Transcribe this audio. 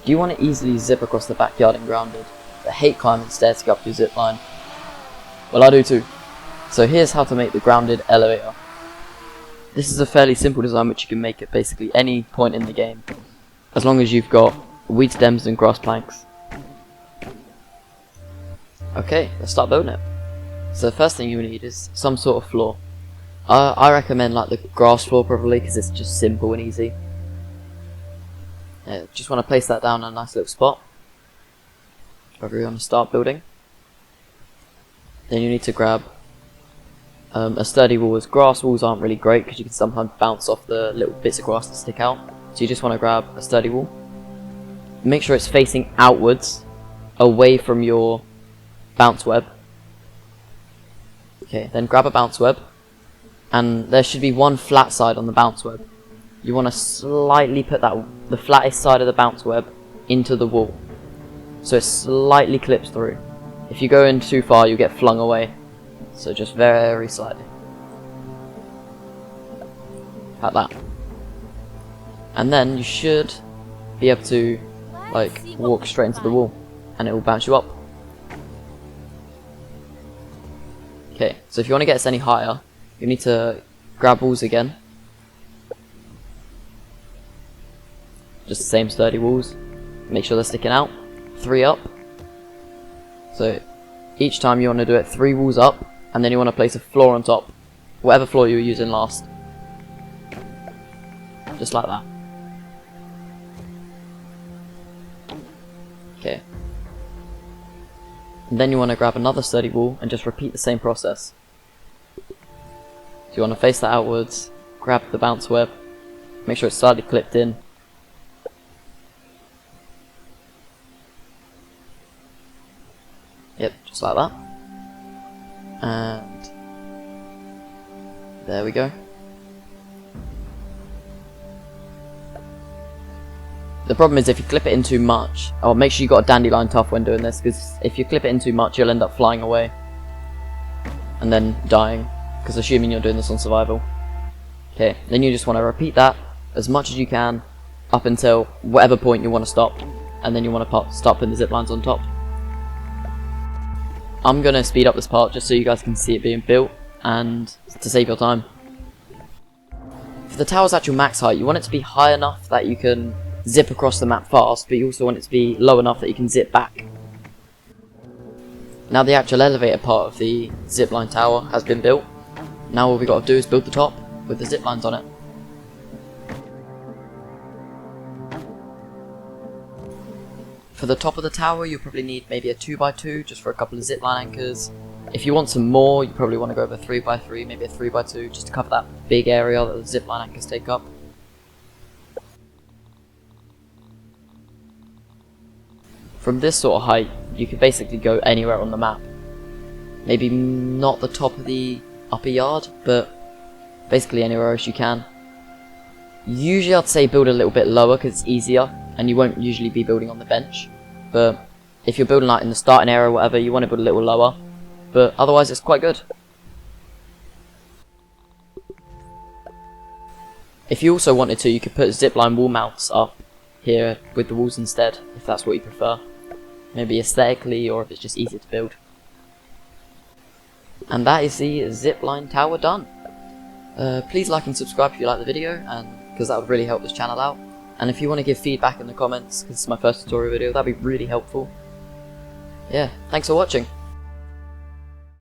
Do you want to easily zip across the backyard and grounded, but hate climbing stairs to get up your zip line? Well, I do too. So here's how to make the grounded elevator. This is a fairly simple design which you can make at basically any point in the game, as long as you've got weed stems and grass planks. Okay, let's start building it. So the first thing you need is some sort of floor. I recommend like the grass floor probably, because it's just simple and easy. Just want to place that down in a nice little spot wherever you want to start building. Then you need to grab a sturdy wall, as grass walls aren't really great because you can sometimes bounce off the little bits of grass that stick out. So you just want to grab a sturdy wall. Make sure it's facing outwards, away from your bounce web. Okay, then grab a bounce web, and there should be one flat side on the bounce web. You want to slightly put the flattest side of the bounce web into the wall, so it slightly clips through. If you go in too far, you get flung away. So just very slightly, like that. And then you should be able to like walk straight into the wall, and it will bounce you up. Okay, so if you want to get this any higher, you need to grab walls again. Just the same sturdy walls. Make sure they're sticking out. 3 up. So each time you want to do it 3 walls up, and then you want to place a floor on top, whatever floor you were using last. Just like that. Okay. And then you want to grab another sturdy wall and just repeat the same process. So you want to face that outwards, grab the bounce web, make sure it's slightly clipped in. Yep, just like that. And there we go. The problem is if you clip it in too much, make sure you got a dandelion tuft when doing this, because if you clip it in too much you'll end up flying away and then dying, because assuming you're doing this on survival. Okay, then you just want to repeat that as much as you can up until whatever point you want to stop, and then you want to start putting the zip lines on top. I'm going to speed up this part just so you guys can see it being built and to save your time. For the tower's actual max height, you want it to be high enough that you can zip across the map fast, but you also want it to be low enough that you can zip back. Now the actual elevator part of the zipline tower has been built. Now all we've got to do is build the top with the zip lines on it. For the top of the tower you'll probably need maybe a 2x2 just for a couple of zipline anchors. If you want some more, you probably want to go over a 3x3, maybe a 3x2, just to cover that big area that the zipline anchors take up. From this sort of height, you could basically go anywhere on the map. Maybe not the top of the upper yard, but basically anywhere else you can. Usually I'd say build a little bit lower because it's easier, and you won't usually be building on the bench. But if you're building like in the starting area or whatever, you want to build a little lower. But otherwise it's quite good. If you also wanted to, you could put zipline wall mounts up here with the walls instead, if that's what you prefer. Maybe aesthetically, or if it's just easier to build. And that is the zipline tower done. Please like and subscribe if you like the video, and because that would really help this channel out. And if you want to give feedback in the comments, because it's my first tutorial video, that'd be really helpful. Yeah, thanks for watching.